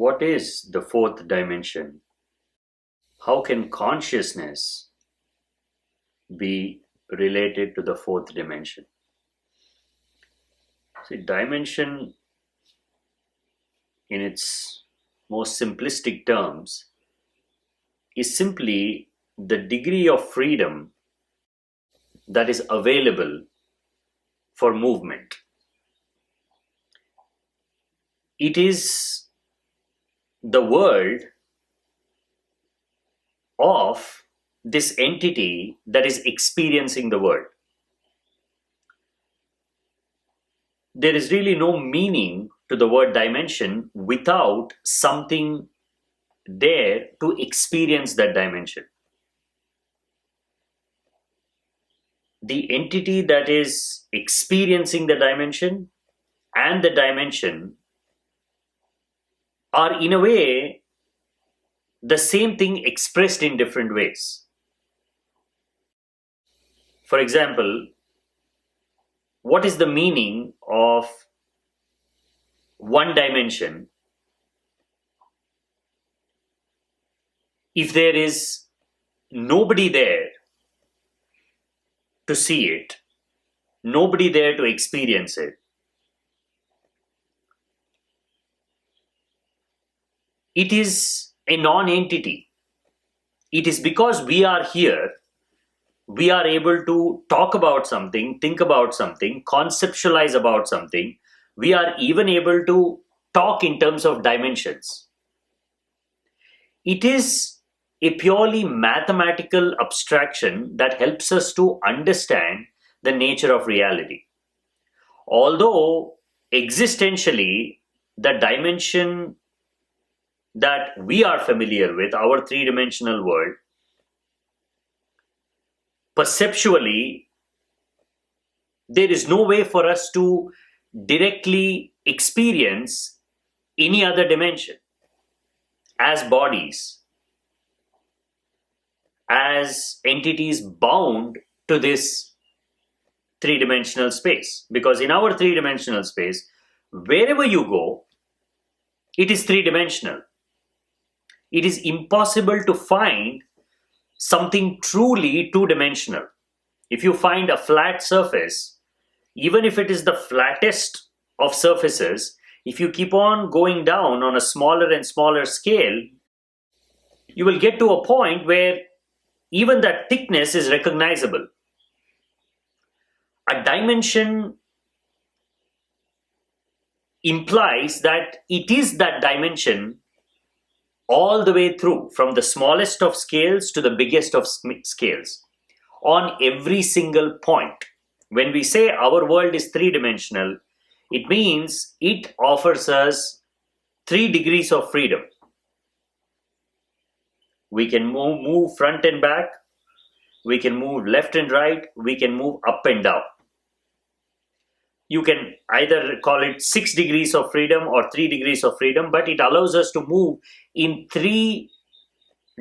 What is the fourth dimension? How can consciousness be related to the fourth dimension? See, dimension in its most simplistic terms is simply the degree of freedom that is available for movement. It is the world of this entity that is experiencing the world. There is really no meaning to the word dimension without something there to experience that dimension. The entity that is experiencing the dimension and the dimension are, in a way, the same thing expressed in different ways. For example, what is the meaning of one dimension if there is nobody there to see it, nobody there to experience it? It is a non-entity. It is because we are here, we are able to talk about something, think about something, conceptualize about something. We are even able to talk in terms of dimensions. It is a purely mathematical abstraction that helps us to understand the nature of reality. Although existentially, the dimension that we are familiar with, our three-dimensional world, perceptually, there is no way for us to directly experience any other dimension as bodies, as entities bound to this three-dimensional space. Because in our three-dimensional space, wherever you go, it is three-dimensional. It is impossible to find something truly two-dimensional. If you find a flat surface, even if it is the flattest of surfaces, if you keep on going down on a smaller and smaller scale, you will get to a point where even that thickness is recognizable. A dimension implies that it is that dimension all the way through, from the smallest of scales to the biggest of scales, on every single point. When we say our world is three-dimensional, it means it offers us 3 degrees of freedom. We can move front and back, we can move left and right, we can move up and down. You can either call it 6 degrees of freedom or 3 degrees of freedom, but it allows us to move in 3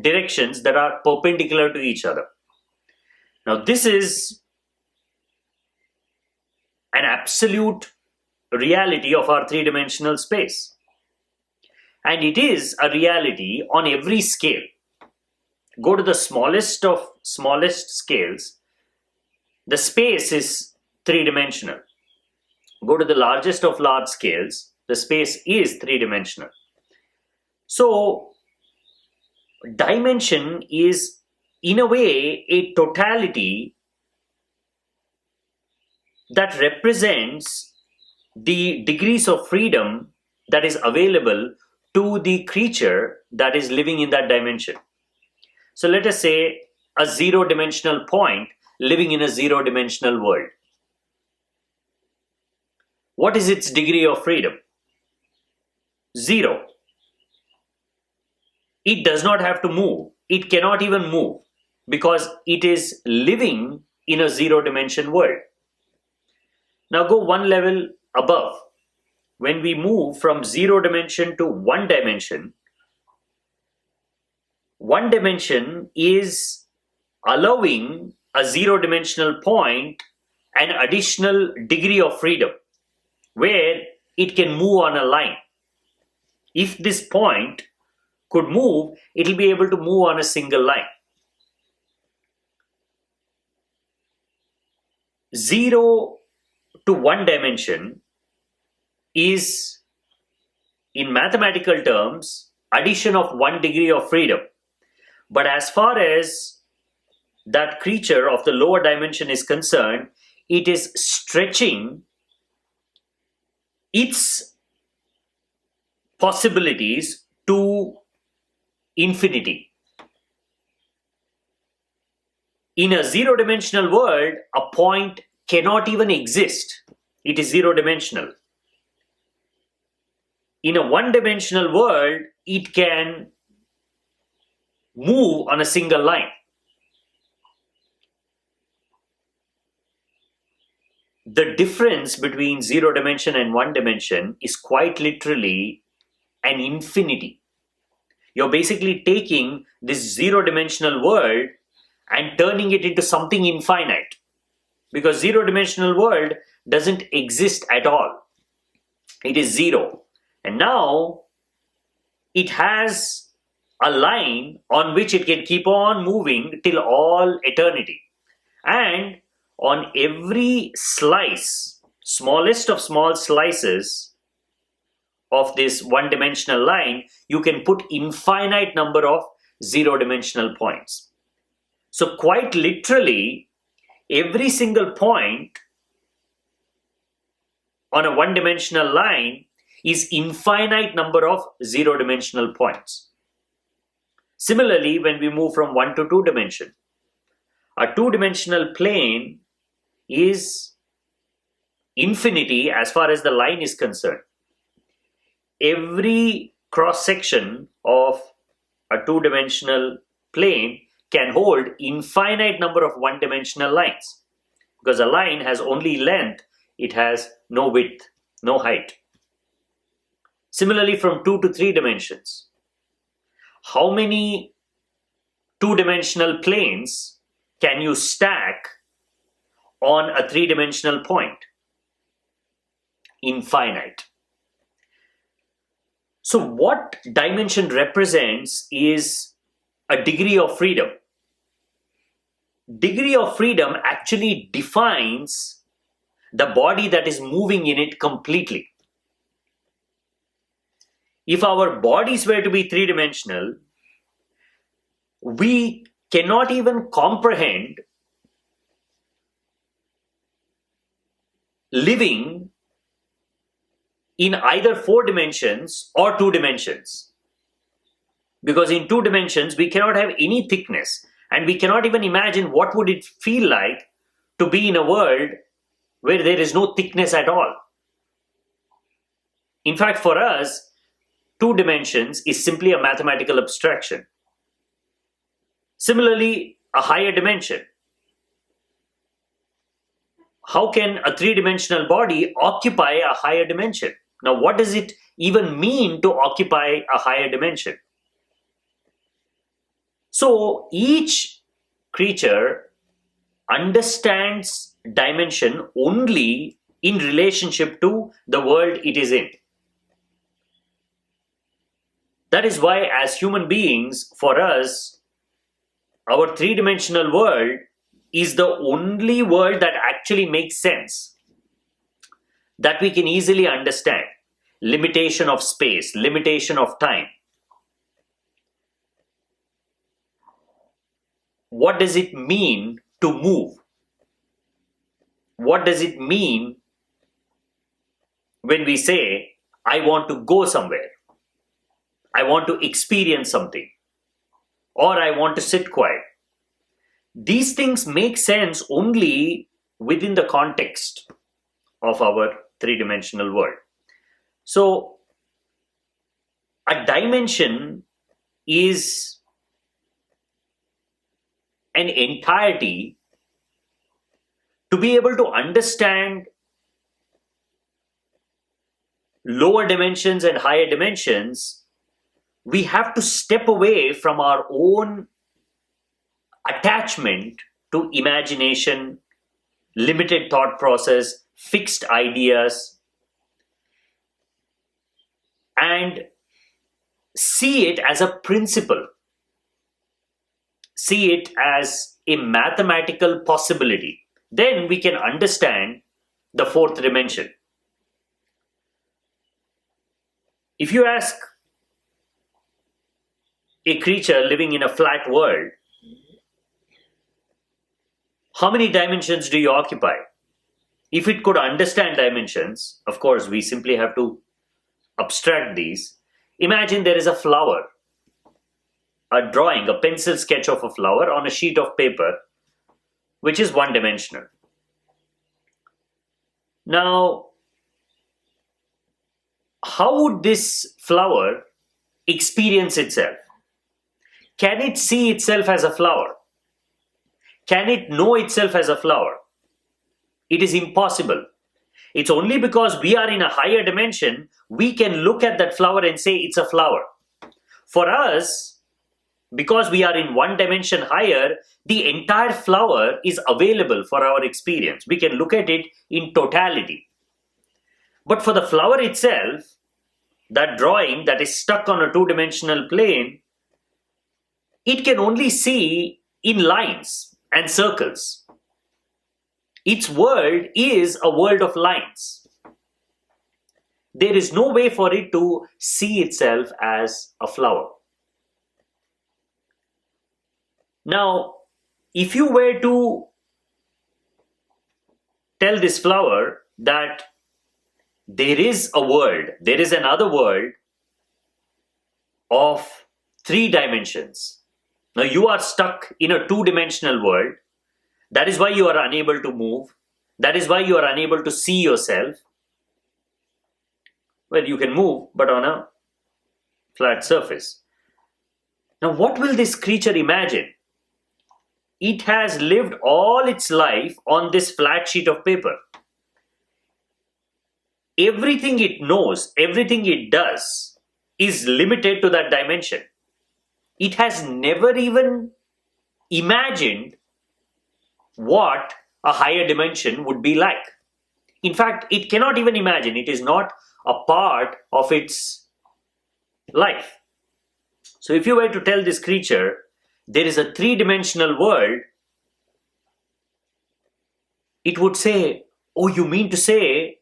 directions that are perpendicular to each other. Now, this is an absolute reality of our three-dimensional space. And it is a reality on every scale. Go to the smallest of smallest scales, the space is three-dimensional. Go to the largest of large scales, the space is three-dimensional. So, dimension is, in a way, a totality that represents the degrees of freedom that is available to the creature that is living in that dimension. So let us say a zero-dimensional point living in a zero-dimensional world. What is its degree of freedom? 0. It does not have to move. It cannot even move because it is living in a zero-dimension world. Now go one level above. When we move from 0 dimension to 1 dimension, 1 dimension is allowing a 0-dimensional point an additional degree of freedom where it can move on a line. If this point could move, it will be able to move on a single line. 0 to 1 dimension is, in mathematical terms, addition of 1 degree of freedom. But as far as that creature of the lower dimension is concerned, it is stretching its possibilities to infinity. In a zero-dimensional world, a point cannot even exist. It is zero-dimensional. In a one-dimensional world, it can move on a single line. The difference between zero dimension and one dimension is quite literally an infinity. You're basically taking this zero-dimensional world and turning it into something infinite, because zero-dimensional world doesn't exist at all. It is zero. And now it has a line on which it can keep on moving till all eternity. And on every slice, smallest of small slices of this one-dimensional line, you can put infinite number of zero-dimensional points. So quite literally, every single point on a one-dimensional line is infinite number of zero-dimensional points. Similarly, when we move from 1 to 2 dimension, a two-dimensional plane is infinity as far as the line is concerned. Every cross-section of a two-dimensional plane can hold infinite number of one-dimensional lines, because a line has only length, it has no width, no height. Similarly, from 2 to 3 dimensions, how many two-dimensional planes can you stack on a three-dimensional point? Infinite. So what dimension represents is a degree of freedom. Degree of freedom actually defines the body that is moving in it completely. If our bodies were to be three-dimensional, we cannot even comprehend living in either 4 dimensions or 2 dimensions. Because in 2 dimensions, we cannot have any thickness, and we cannot even imagine what would it feel like to be in a world where there is no thickness at all. In fact, for us, 2 dimensions is simply a mathematical abstraction. Similarly, a higher dimension. How can a 3-dimensional body occupy a higher dimension? Now, what does it even mean to occupy a higher dimension? So, each creature understands dimension only in relationship to the world it is in. That is why, as human beings, for us, our 3-dimensional world is the only world that actually makes sense, that we can easily understand. Limitation of space, limitation of time. What does it mean to move? What does it mean when we say, I want to go somewhere, I want to experience something, or I want to sit quiet? These things make sense only within the context of our 3-dimensional world. So, a dimension is an entirety. To be able to understand lower dimensions and higher dimensions, we have to step away from our own attachment to imagination, limited thought process, fixed ideas, and see it as a principle, see it as a mathematical possibility. Then we can understand the fourth dimension. If you ask a creature living in a flat world, how many dimensions do you occupy? If it could understand dimensions, of course, we simply have to abstract these. Imagine there is a flower, a drawing, a pencil sketch of a flower on a sheet of paper, which is one dimensional. Now, how would this flower experience itself? Can it see itself as a flower? Can it know itself as a flower? It is impossible. It's only because we are in a higher dimension, we can look at that flower and say it's a flower. For us, because we are in one dimension higher, the entire flower is available for our experience. We can look at it in totality. But for the flower itself, that drawing that is stuck on a two-dimensional plane, it can only see in lines and circles. Its world is a world of lines. There is no way for it to see itself as a flower. Now, if you were to tell this flower that there is a world, there is another world of 3 dimensions. Now you are stuck in a 2-dimensional world. That is why you are unable to move. That is why you are unable to see yourself. Well, you can move, but on a flat surface. Now, what will this creature imagine? It has lived all its life on this flat sheet of paper. Everything it knows, everything it does is limited to that dimension. It has never even imagined what a higher dimension would be like. In fact, it cannot even imagine. It is not a part of its life. So if you were to tell this creature there is a 3-dimensional world, it would say, oh, you mean to say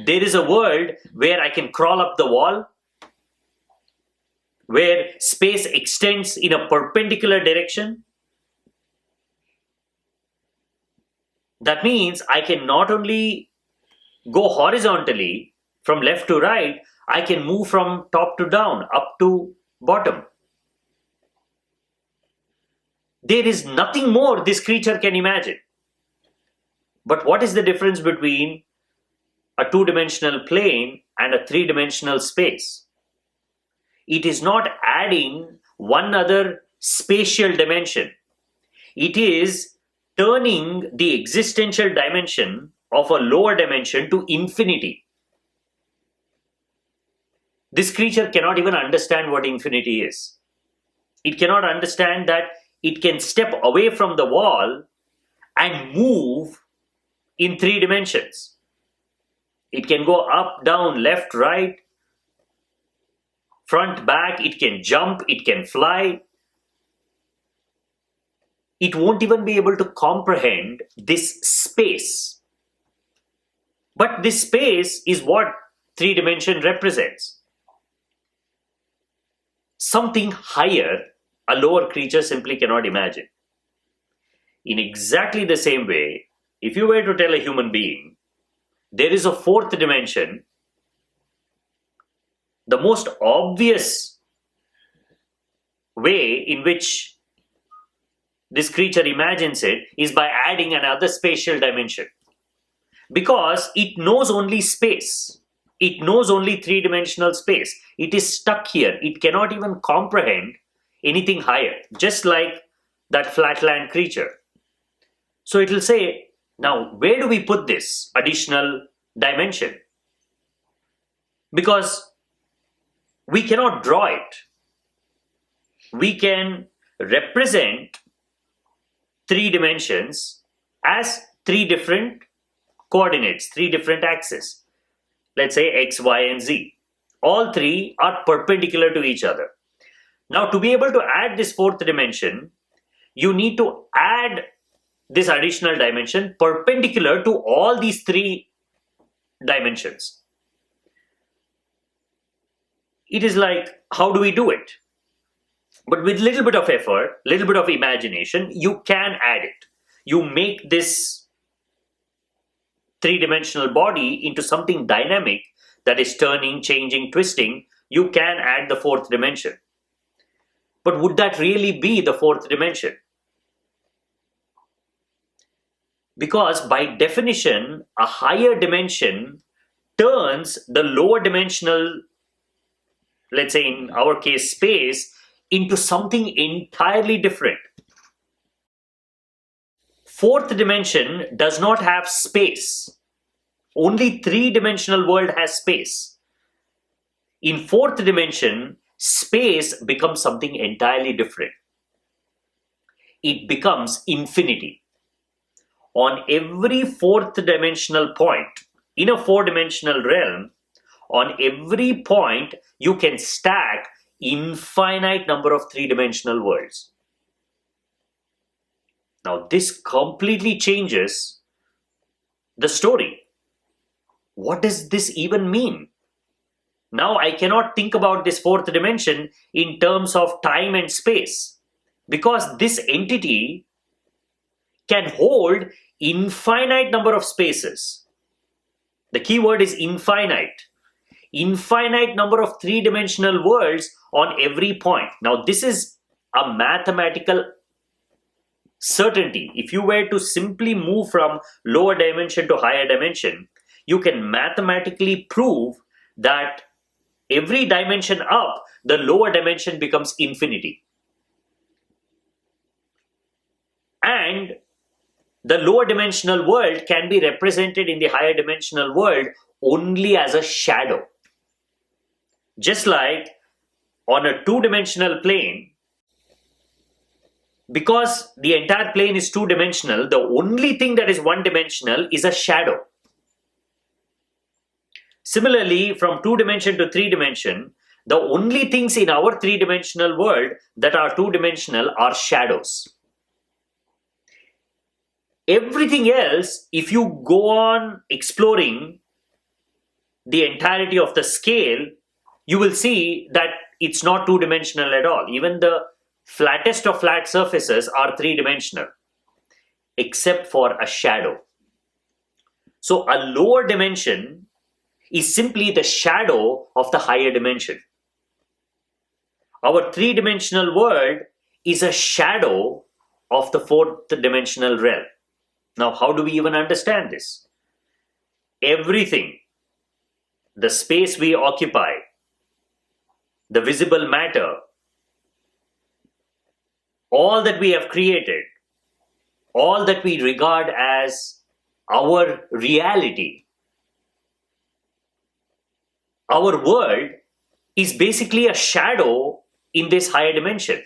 there is a world where I can crawl up the wall, where space extends in a perpendicular direction? That means I can not only go horizontally from left to right, I can move from top to down, up to bottom. There is nothing more this creature can imagine. But what is the difference between a 2-dimensional plane and a 3-dimensional space? It is not adding one other spatial dimension. It is turning the existential dimension of a lower dimension to infinity. This creature cannot even understand what infinity is. It cannot understand that it can step away from the wall and move in 3 dimensions. It can go up, down, left, right, front, back. It can jump, it can fly. It won't even be able to comprehend this space. But this space is what 3-dimension represents. Something higher, a lower creature simply cannot imagine. In exactly the same way, if you were to tell a human being, there is a 4th dimension, the most obvious way in which this creature imagines it is by adding another spatial dimension. Because it knows only space. It knows only 3-dimensional space. It is stuck here. It cannot even comprehend anything higher, just like that flatland creature. So it will say, now where do we put this additional dimension? Because we cannot draw it. We can represent 3 dimensions as 3 different coordinates, 3 different axes. Let's say X, Y, and Z. All three are perpendicular to each other. Now, to be able to add this fourth dimension, you need to add this additional dimension perpendicular to all these three dimensions. It is like, how do we do it? But with little bit of effort, little bit of imagination, you can add it. You make this three-dimensional body into something dynamic that is turning, changing, twisting. You can add the fourth dimension. But would that really be the fourth dimension? Because by definition, a higher dimension turns the lower dimensional, let's say in our case, space, into something entirely different. Fourth dimension does not have space. Only three-dimensional world has space. In fourth dimension, space becomes something entirely different. It becomes infinity. On every fourth dimensional point, in a four-dimensional realm, on every point you can stack infinite number of three-dimensional worlds. Now this completely changes the story. What does this even mean? Now I cannot think about this fourth dimension in terms of time and space, because this entity can hold infinite number of spaces. The key word is infinite. Infinite number of three-dimensional worlds on every point. Now this is a mathematical certainty. If you were to simply move from lower dimension to higher dimension, you can mathematically prove that every dimension up, the lower dimension becomes infinity. And the lower dimensional world can be represented in the higher dimensional world only as a shadow. Just like on a two-dimensional plane, because the entire plane is two-dimensional, the only thing that is one-dimensional is a shadow. Similarly, from two-dimension to three-dimension, the only things in our three-dimensional world that are two-dimensional are shadows. Everything else, if you go on exploring the entirety of the scale, you will see that it's not two-dimensional at all. Even the flattest of flat surfaces are three-dimensional, except for a shadow. So a lower dimension is simply the shadow of the higher dimension. Our three-dimensional world is a shadow of the fourth dimensional realm. Now, how do we even understand this? Everything, the space we occupy, the visible matter, all that we have created, all that we regard as our reality, our world is basically a shadow in this higher dimension.